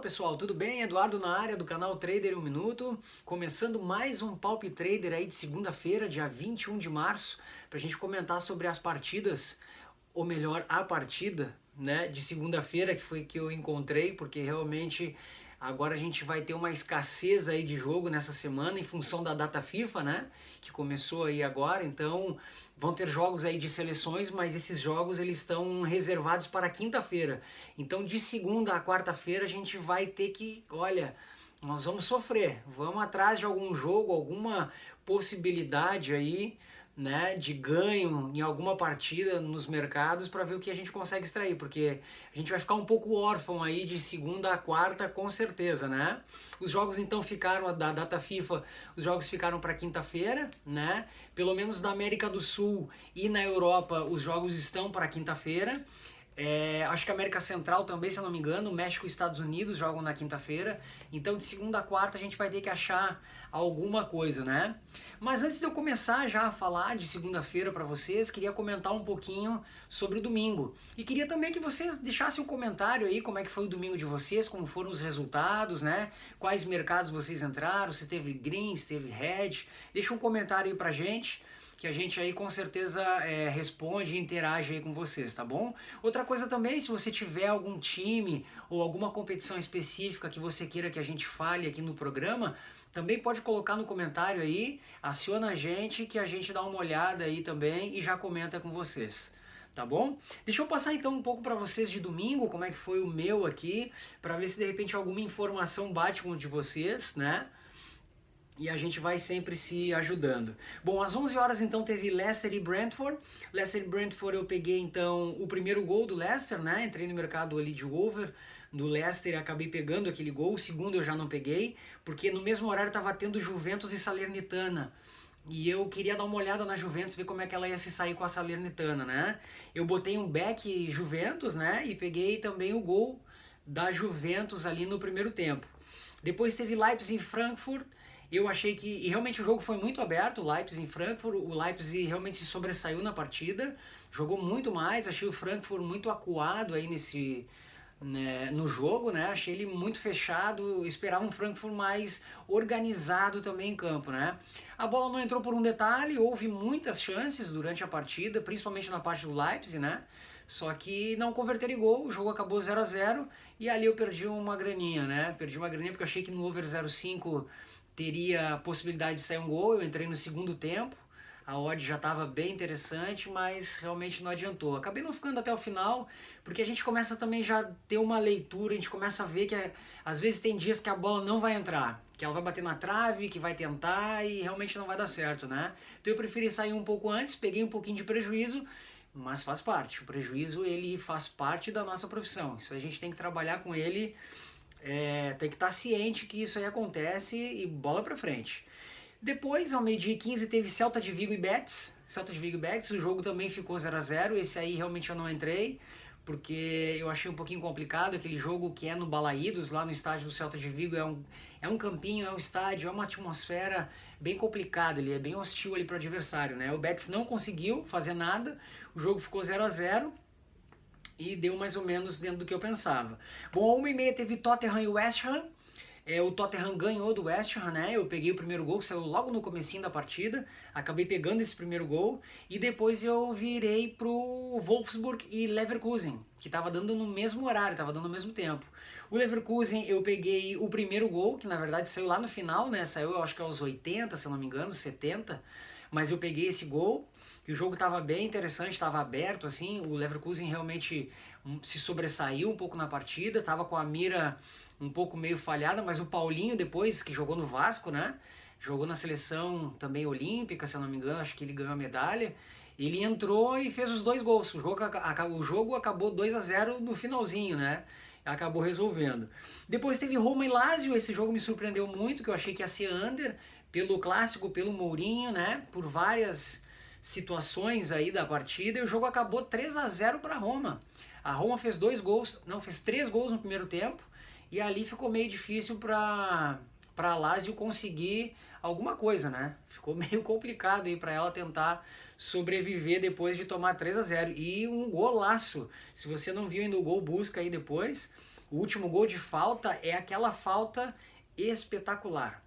pessoal, tudo bem? Eduardo na área do canal Trader em 1 Minuto, começando mais um Palp Trader aí de segunda-feira, dia 21 de março, para a gente comentar sobre as partidas, ou melhor, a partida, né, de segunda-feira que foi que eu encontrei, porque realmente agora a gente vai ter uma escassez aí de jogo nessa semana em função da data FIFA, né, que começou aí agora, então vão ter jogos aí de seleções, mas esses jogos eles estão reservados para quinta-feira. Então de segunda a quarta-feira a gente vai ter que, olha, nós vamos sofrer, vamos atrás de algum jogo, alguma possibilidade aí, né, de ganho em alguma partida nos mercados para ver o que a gente consegue extrair, porque a gente vai ficar um pouco órfão aí de segunda a quarta com certeza, né? Os jogos então ficaram da data FIFA, os jogos ficaram para quinta-feira, né? Pelo menos na América do Sul e na Europa os jogos estão para quinta-feira. Acho que a América Central também, se eu não me engano, México e Estados Unidos jogam na quinta-feira. Então de segunda a quarta a gente vai ter que achar alguma coisa, né? Mas antes de eu começar já a falar de segunda-feira para vocês, queria comentar um pouquinho sobre o domingo. E queria também que vocês deixassem um comentário aí, como é que foi o domingo de vocês, como foram os resultados, né? Quais mercados vocês entraram, se teve green, se teve red. Deixa um comentário aí pra gente, que a gente aí com certeza responde e interage aí com vocês, tá bom? Outra coisa também, se você tiver algum time ou alguma competição específica que você queira que a gente fale aqui no programa, também pode colocar no comentário aí, aciona a gente que a gente dá uma olhada aí também e já comenta com vocês. Tá bom? Deixa eu passar então um pouco para vocês de domingo, como é que foi o meu aqui, para ver se de repente alguma informação bate com o de vocês, né? E a gente vai sempre se ajudando. Bom, às 11 horas então teve Leicester e Brentford. Leicester e Brentford eu peguei então o primeiro gol do Leicester, né? Entrei no mercado ali de over do Leicester e acabei pegando aquele gol. O segundo eu já não peguei, porque no mesmo horário estava tendo Juventus e Salernitana. E eu queria dar uma olhada na Juventus, ver como é que ela ia se sair com a Salernitana, né? Eu botei um back Juventus, né? E peguei também o gol da Juventus ali no primeiro tempo. Depois teve Leipzig e Frankfurt. Eu achei que, e realmente o jogo foi muito aberto, o Leipzig em Frankfurt, o Leipzig realmente se sobressaiu na partida, jogou muito mais, achei o Frankfurt muito acuado aí né, no jogo, né, achei ele muito fechado, esperava um Frankfurt mais organizado também em campo, né. A bola não entrou por um detalhe, houve muitas chances durante a partida, principalmente na parte do Leipzig, né, só que não converteram em gol, o jogo acabou 0 a 0 e ali eu perdi uma graninha, né, perdi uma graninha porque eu achei que no over 0,5 teria a possibilidade de sair um gol. Eu entrei no segundo tempo, a odd já estava bem interessante, mas realmente não adiantou. Acabei não ficando até o final, porque a gente começa também já a ter uma leitura, a gente começa a ver que às vezes tem dias que a bola não vai entrar, que ela vai bater na trave, que vai tentar e realmente não vai dar certo, né? Então eu preferi sair um pouco antes, peguei um pouquinho de prejuízo, mas faz parte. O prejuízo, ele faz parte da nossa profissão. Isso a gente tem que trabalhar com ele, tem que estar ciente que isso aí acontece e bola pra frente. Depois, ao meio-dia e 15, teve Celta de Vigo e Betis. Celta de Vigo e Betis, o jogo também ficou 0 a 0. Esse aí realmente eu não entrei, porque eu achei um pouquinho complicado. Aquele jogo que é no Balaídos, lá no estádio do Celta de Vigo, é um campinho, é um estádio, é uma atmosfera bem complicada, ele é bem hostil ali para o adversário, né? O Betis não conseguiu fazer nada, o jogo ficou 0 a 0 e deu mais ou menos dentro do que eu pensava. Bom, a 1h30 teve Tottenham e West Ham. O Tottenham ganhou do West Ham, né? Eu peguei o primeiro gol, que saiu logo no comecinho da partida. Acabei pegando esse primeiro gol. E depois eu virei pro Wolfsburg e Leverkusen, que estava dando no mesmo horário, estava dando no mesmo tempo. O Leverkusen eu peguei o primeiro gol, que na verdade saiu lá no final, né? Saiu eu acho que aos 80, se eu não me engano, 70. Mas eu peguei esse gol, que o jogo estava bem interessante, estava aberto, assim, o Leverkusen realmente se sobressaiu um pouco na partida, estava com a mira um pouco meio falhada, mas o Paulinho depois, que jogou no Vasco, né, jogou na seleção também olímpica, se eu não me engano, acho que ele ganhou a medalha, ele entrou e fez os 2 gols, o jogo acabou 2 a 0 no finalzinho, né, acabou resolvendo. Depois teve Roma e Lazio, esse jogo me surpreendeu muito, que eu achei que ia ser under, pelo clássico, pelo Mourinho, né, por várias situações aí da partida, e o jogo acabou 3 a 0 para Roma. A Roma fez 2 gols, não, fez 3 gols no primeiro tempo, e ali ficou meio difícil para Lazio conseguir alguma coisa, né? Ficou meio complicado aí para ela tentar sobreviver depois de tomar 3 a 0 e um golaço. Se você não viu ainda o gol, busca aí depois. O último gol de falta é aquela falta espetacular.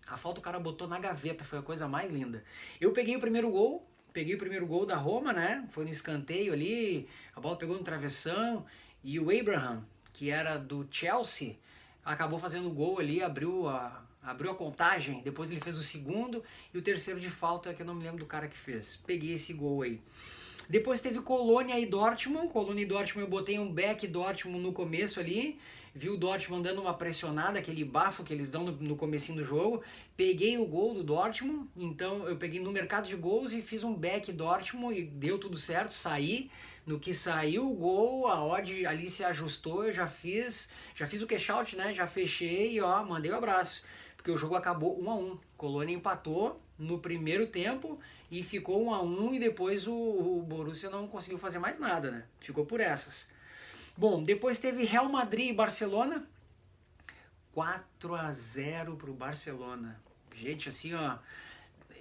A falta o cara botou na gaveta, foi a coisa mais linda. Eu peguei o primeiro gol da Roma, né? Foi no escanteio ali, a bola pegou no travessão e o Abraham, que era do Chelsea, acabou fazendo o gol ali, abriu a contagem, depois ele fez o segundo e o terceiro de falta, que eu não me lembro do cara que fez. Peguei esse gol aí. Depois teve Colônia e Dortmund. Colônia e Dortmund, eu botei um back Dortmund no começo ali. Vi o Dortmund dando uma pressionada, aquele bafo que eles dão no comecinho do jogo. Peguei o gol do Dortmund, então eu peguei no mercado de gols e fiz um back Dortmund e deu tudo certo, saí. No que saiu o gol, a odd ali se ajustou, eu já fiz o cash out, né? Já fechei e ó, mandei o abraço. Porque o jogo acabou 1-1. Colônia empatou no primeiro tempo e ficou 1-1 e depois o Borussia não conseguiu fazer mais nada, né? Ficou por essas. Bom, depois teve Real Madrid e Barcelona. 4-0 pro Barcelona. Gente, assim, ó,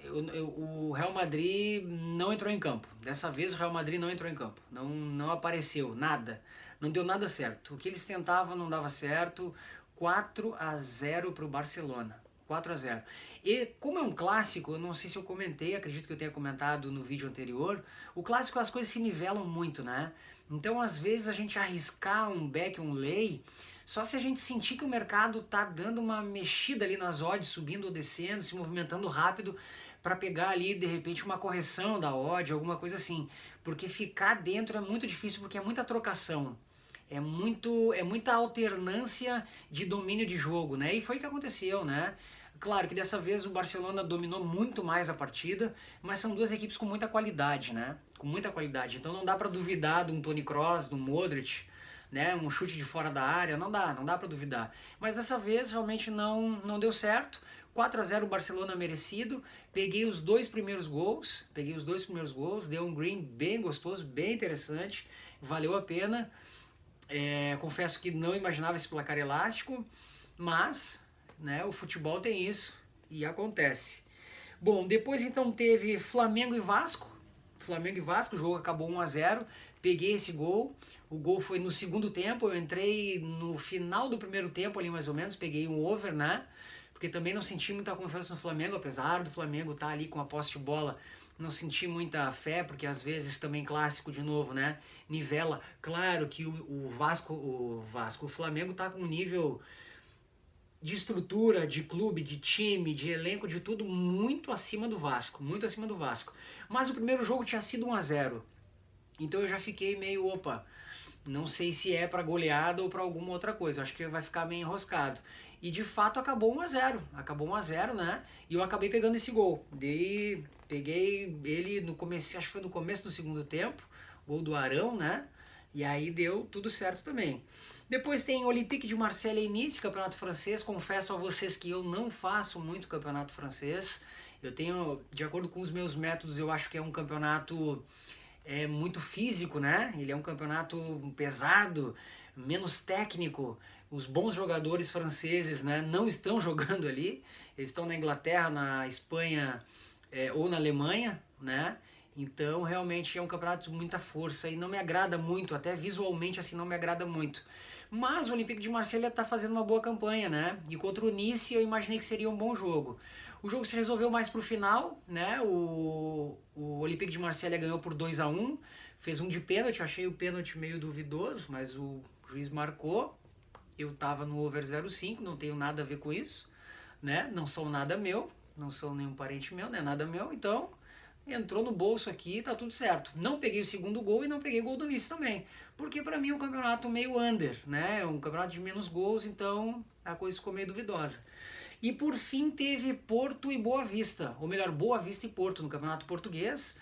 o Real Madrid não entrou em campo. Dessa vez o Real Madrid não entrou em campo. Não apareceu, nada. Não deu nada certo. O que eles tentavam não dava certo. 4-0 pro Barcelona. 4-0. E como é um clássico, eu não sei se eu comentei, acredito que eu tenha comentado no vídeo anterior, o clássico as coisas se nivelam muito, né? Então às vezes a gente arriscar um back, um lay, só se a gente sentir que o mercado tá dando uma mexida ali nas odds, subindo ou descendo, se movimentando rápido, para pegar ali de repente uma correção da odd, alguma coisa assim. Porque ficar dentro é muito difícil, porque é muita trocação. É muita alternância de domínio de jogo, né? E foi o que aconteceu, né? Claro que dessa vez o Barcelona dominou muito mais a partida, mas são duas equipes com muita qualidade, né? Com muita qualidade. Então não dá para duvidar de um Toni Kroos, de um Modric, né? Um chute de fora da área, não dá para duvidar. Mas dessa vez realmente não deu certo. 4-0 o Barcelona merecido. Peguei os dois primeiros gols, deu um green bem gostoso, bem interessante, valeu a pena. Confesso que não imaginava esse placar elástico, mas, né, o futebol tem isso e acontece. Bom, depois então teve Flamengo e Vasco. O jogo acabou 1-0. Peguei esse gol. O gol foi no segundo tempo. Eu entrei no final do primeiro tempo ali mais ou menos. Peguei um over, né? Porque também não senti muita confiança no Flamengo, apesar do Flamengo estar ali com a posse de bola. Não senti muita fé, porque às vezes também clássico de novo, né? Nivela. Claro que o Flamengo tá com um nível de estrutura, de clube, de time, de elenco, de tudo muito acima do Vasco, muito acima do Vasco. Mas o primeiro jogo tinha sido 1-0. Então eu já fiquei meio, opa, não sei se é para goleada ou para alguma outra coisa. Acho que vai ficar meio enroscado. E de fato acabou 1-0, né? E eu acabei pegando esse gol. Peguei ele no começo, acho que foi no começo do segundo tempo, gol do Arão, né? E aí deu tudo certo também. Depois tem Olympique de Marseille e Nice, campeonato francês. Confesso a vocês que eu não faço muito campeonato francês. Eu tenho, de acordo com os meus métodos, eu acho que é um campeonato muito físico, né? Ele é um campeonato pesado, menos técnico. Os bons jogadores franceses, né, não estão jogando ali. Eles estão na Inglaterra, na Espanha ou na Alemanha, né? Então realmente é um campeonato de muita força e não me agrada muito, até visualmente assim não me agrada muito. Mas o Olympique de Marseille está fazendo uma boa campanha, né? E contra o Nice eu imaginei que seria um bom jogo. O jogo se resolveu mais pro final, né? O Olympique de Marseille ganhou por 2-1, fez um de pênalti, achei o pênalti meio duvidoso, mas o juiz marcou. Eu tava no over 0,5, não tenho nada a ver com isso, né? Não sou nada meu, não sou nenhum parente meu, não é nada meu, então entrou no bolso aqui, tá tudo certo. Não peguei o segundo gol e não peguei gol do Nice também, porque pra mim é um campeonato meio under, né? É um campeonato de menos gols, então a coisa ficou meio duvidosa. E por fim teve Porto e Boa Vista, ou melhor, Boa Vista e Porto no campeonato português.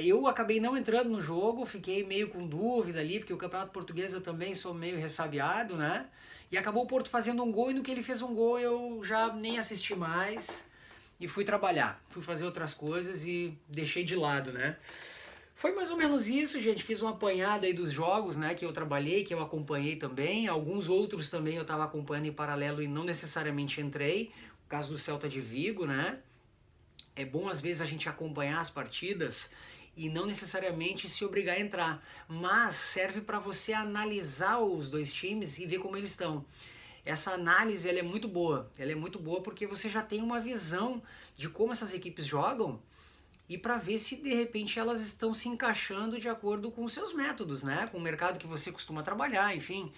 Eu acabei não entrando no jogo, fiquei meio com dúvida ali, porque o campeonato português eu também sou meio ressabiado, né? E acabou o Porto fazendo um gol, e no que ele fez um gol eu já nem assisti mais e fui trabalhar, fui fazer outras coisas e deixei de lado, né? Foi mais ou menos isso, gente. Fiz um apanhado aí dos jogos, né, que eu trabalhei, que eu acompanhei também. Alguns outros também eu estava acompanhando em paralelo e não necessariamente entrei. O caso do Celta de Vigo, né? É bom às vezes a gente acompanhar as partidas e não necessariamente se obrigar a entrar, mas serve para você analisar os dois times e ver como eles estão. Essa análise ela é muito boa porque você já tem uma visão de como essas equipes jogam e para ver se de repente elas estão se encaixando de acordo com os seus métodos, né? Com o mercado que você costuma trabalhar, enfim,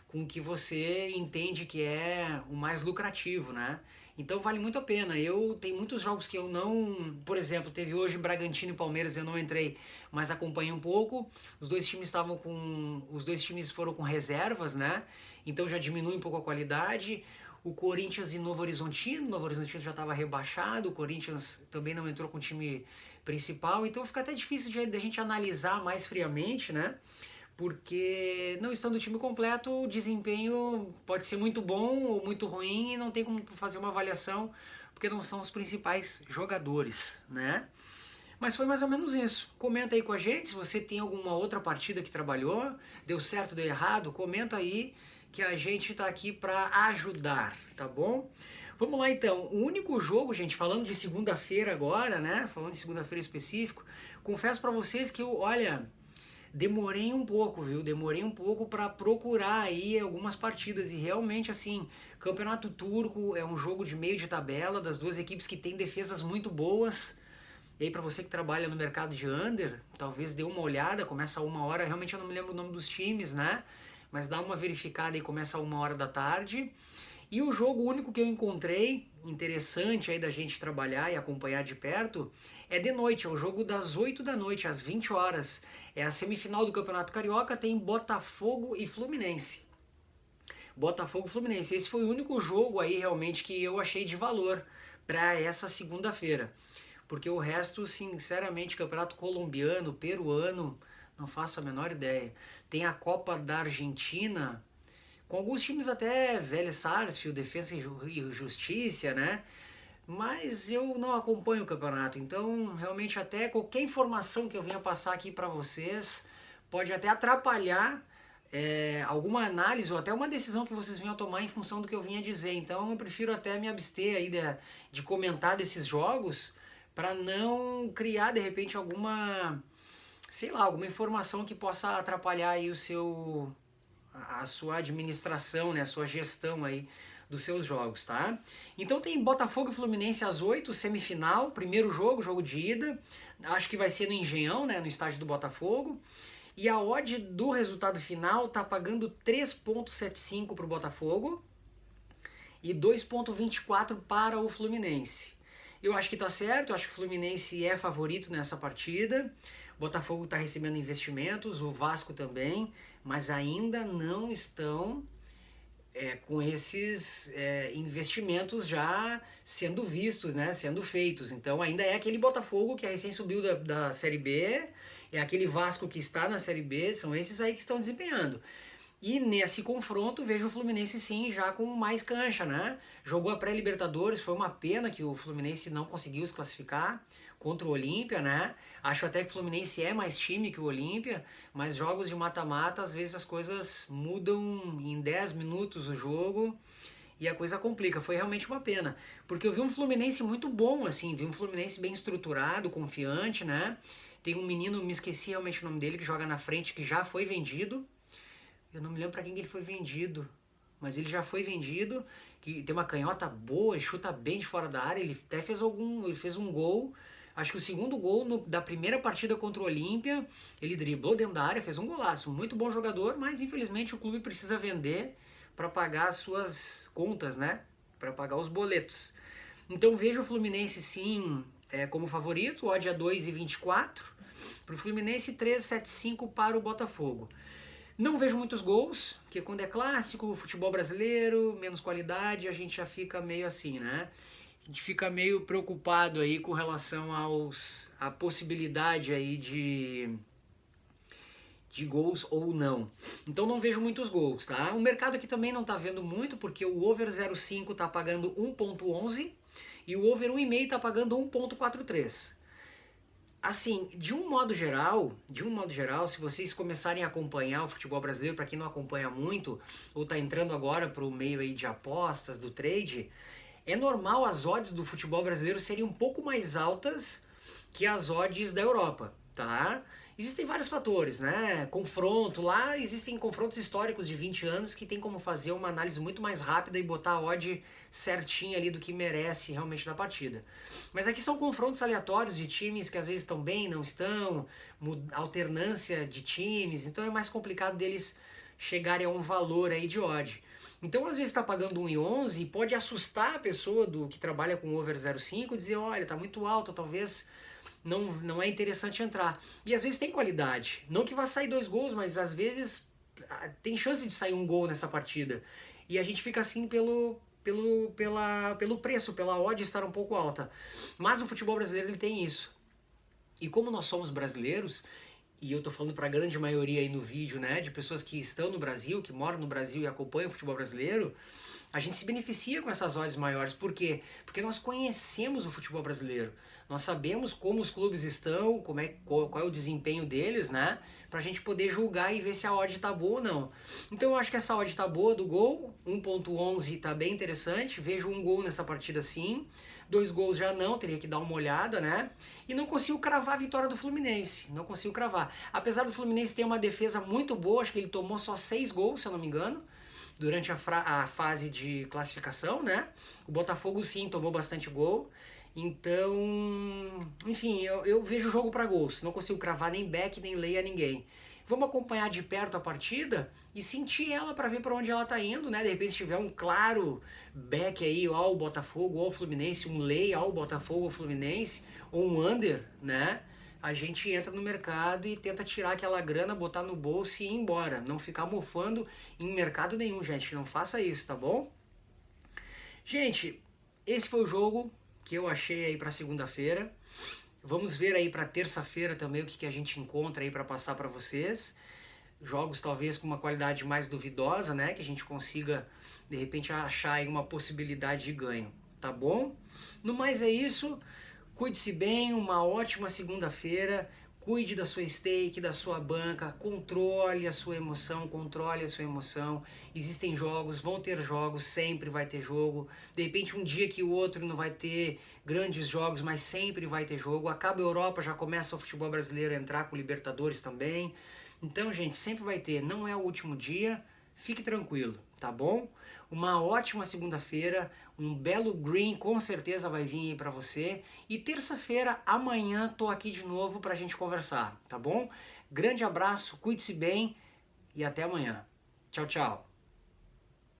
com o que você entende que é o mais lucrativo, né? Então vale muito a pena. Eu tenho muitos jogos que eu não, por exemplo, teve hoje Bragantino e Palmeiras, eu não entrei, mas acompanhei um pouco. Os dois times foram com reservas, né? Então já diminui um pouco a qualidade. O Corinthians e Novo Horizontino já estava rebaixado, o Corinthians também não entrou com o time principal, então fica até difícil de a gente analisar mais friamente, né? Porque não estando o time completo, o desempenho pode ser muito bom ou muito ruim e não tem como fazer uma avaliação porque não são os principais jogadores, né? Mas foi mais ou menos isso. Comenta aí com a gente se você tem alguma outra partida que trabalhou, deu certo, deu errado, comenta aí que a gente tá aqui para ajudar, tá bom? Vamos lá então. O único jogo, gente, falando de segunda-feira agora, né? Falando de segunda-feira específico, confesso para vocês que olha, demorei um pouco, viu? Demorei um pouco para procurar aí algumas partidas e realmente assim, Campeonato Turco é um jogo de meio de tabela das duas equipes que têm defesas muito boas. E aí para você que trabalha no mercado de under, talvez dê uma olhada, começa a 1h, realmente eu não me lembro o nome dos times, né? Mas dá uma verificada e começa a 1h da tarde. E o jogo único que eu encontrei interessante aí da gente trabalhar e acompanhar de perto é de noite, é o jogo das 8 da noite, às 20 horas. É a semifinal do Campeonato Carioca, tem Botafogo e Fluminense. Botafogo e Fluminense. Esse foi o único jogo aí realmente que eu achei de valor para essa segunda-feira. Porque o resto, sinceramente, Campeonato Colombiano, Peruano, não faço a menor ideia. Tem a Copa da Argentina, com alguns times até Vélez Sarsfield, Defensa e Justiça, né? Mas eu não acompanho o campeonato, então realmente até qualquer informação que eu venha passar aqui para vocês pode até atrapalhar alguma análise ou até uma decisão que vocês venham tomar em função do que eu vinha dizer. Então eu prefiro até me abster aí de comentar desses jogos para não criar de repente alguma, sei lá, alguma informação que possa atrapalhar aí a sua administração, né, a sua gestão aí dos seus jogos, tá? Então tem Botafogo e Fluminense às 8, semifinal, primeiro jogo, jogo de ida, acho que vai ser no Engenhão, né, no estádio do Botafogo, e a odd do resultado final tá pagando 3,75 para o Botafogo e 2,24 para o Fluminense. Eu acho que tá certo, eu acho que o Fluminense é favorito nessa partida, o Botafogo está recebendo investimentos, o Vasco também, mas ainda não estão com esses investimentos já sendo vistos, né, sendo feitos. Então ainda é aquele Botafogo que recém subiu da Série B, é aquele Vasco que está na Série B, são esses aí que estão desempenhando. E nesse confronto vejo o Fluminense sim já com mais cancha, né? Jogou a pré-Libertadores, foi uma pena que o Fluminense não conseguiu se classificar contra o Olímpia, né? Acho até que o Fluminense é mais time que o Olímpia, mas jogos de mata-mata, às vezes as coisas mudam em 10 minutos o jogo e a coisa complica. Foi realmente uma pena, porque eu vi um Fluminense muito bom, assim, vi um Fluminense bem estruturado, confiante, né? Tem um menino, me esqueci realmente o nome dele, que joga na frente, que já foi vendido. Eu não me lembro para quem ele foi vendido, mas ele já foi vendido, que tem uma canhota boa, chuta bem de fora da área, ele até fez um gol. Acho que o segundo gol da primeira partida contra o Olímpia, ele driblou dentro da área, fez um golaço. Muito bom jogador, mas infelizmente o clube precisa vender para pagar as suas contas, né? Para pagar os boletos. Então vejo o Fluminense sim como favorito, odd a 2,24. Para o Fluminense, 3,75 para o Botafogo. Não vejo muitos gols, porque quando é clássico, futebol brasileiro, menos qualidade, a gente já fica meio assim, né? A gente fica meio preocupado aí com relação à possibilidade aí de gols ou não. Então não vejo muitos gols, tá? O mercado aqui também não tá vendo muito, porque o over 0,5 tá pagando 1,11 e o over 1,5 tá pagando 1,43. Assim, de um modo geral, se vocês começarem a acompanhar o futebol brasileiro, para quem não acompanha muito, ou tá entrando agora pro meio aí de apostas, do trade, é normal as odds do futebol brasileiro serem um pouco mais altas que as odds da Europa. tá? Existem vários fatores, né? Confronto, lá existem confrontos históricos de 20 anos que tem como fazer uma análise muito mais rápida e botar a odd certinha ali do que merece realmente na partida. Mas aqui são confrontos aleatórios de times que às vezes estão bem, não estão, alternância de times, então é mais complicado deles chegarem a um valor aí de odd. Então, às vezes está pagando 1,11 e pode assustar a pessoa do que trabalha com over 0,5 e dizer, olha, tá muito alto, talvez não é interessante entrar. E às vezes tem qualidade. Não que vá sair 2 gols, mas às vezes tem chance de sair um gol nessa partida. E a gente fica assim pelo preço, pela odd estar um pouco alta. Mas o futebol brasileiro ele tem isso. E como nós somos brasileiros, e eu tô falando para a grande maioria aí no vídeo, né, de pessoas que estão no Brasil, que moram no Brasil e acompanham o futebol brasileiro, a gente se beneficia com essas odds maiores. Por quê? Porque nós conhecemos o futebol brasileiro. Nós sabemos como os clubes estão, qual é o desempenho deles, né? Pra gente poder julgar e ver se a odd tá boa ou não. Então eu acho que essa odd tá boa do gol, 1.11 tá bem interessante, vejo um gol nessa partida sim. 2 gols já não, teria que dar uma olhada, né? E não consigo cravar a vitória do Fluminense, não consigo cravar. Apesar do Fluminense ter uma defesa muito boa, acho que ele tomou só 6 gols, se eu não me engano, durante a fase de classificação, né? O Botafogo sim tomou bastante gol. Então, enfim, eu vejo o jogo para gols. Não consigo cravar nem back, nem lay a ninguém. Vamos acompanhar de perto a partida e sentir ela para ver para onde ela tá indo, né? De repente, se tiver um claro back aí, ó, o Botafogo ou o Fluminense, um lay, ó, o Botafogo ou o Fluminense, ou um under, né? A gente entra no mercado e tenta tirar aquela grana, botar no bolso e ir embora. Não ficar mofando em mercado nenhum, gente. Não faça isso, tá bom? Gente, esse foi o jogo que eu achei aí para segunda-feira. Vamos ver aí para terça-feira também o que a gente encontra aí para passar para vocês. Jogos talvez com uma qualidade mais duvidosa, né? Que a gente consiga, de repente, achar aí uma possibilidade de ganho, tá bom? No mais é isso. Cuide-se bem, uma ótima segunda-feira. Cuide da sua stake, da sua banca, controle a sua emoção, controle a sua emoção. Existem jogos, vão ter jogos, sempre vai ter jogo. De repente um dia que o outro não vai ter grandes jogos, mas sempre vai ter jogo. Acaba a Europa, já começa o futebol brasileiro a entrar com Libertadores também. Então, gente, sempre vai ter, não é o último dia, fique tranquilo, tá bom? Uma ótima segunda-feira, um belo green com certeza vai vir aí pra você. E terça-feira, amanhã, tô aqui de novo pra gente conversar, tá bom? Grande abraço, cuide-se bem e até amanhã. Tchau, tchau.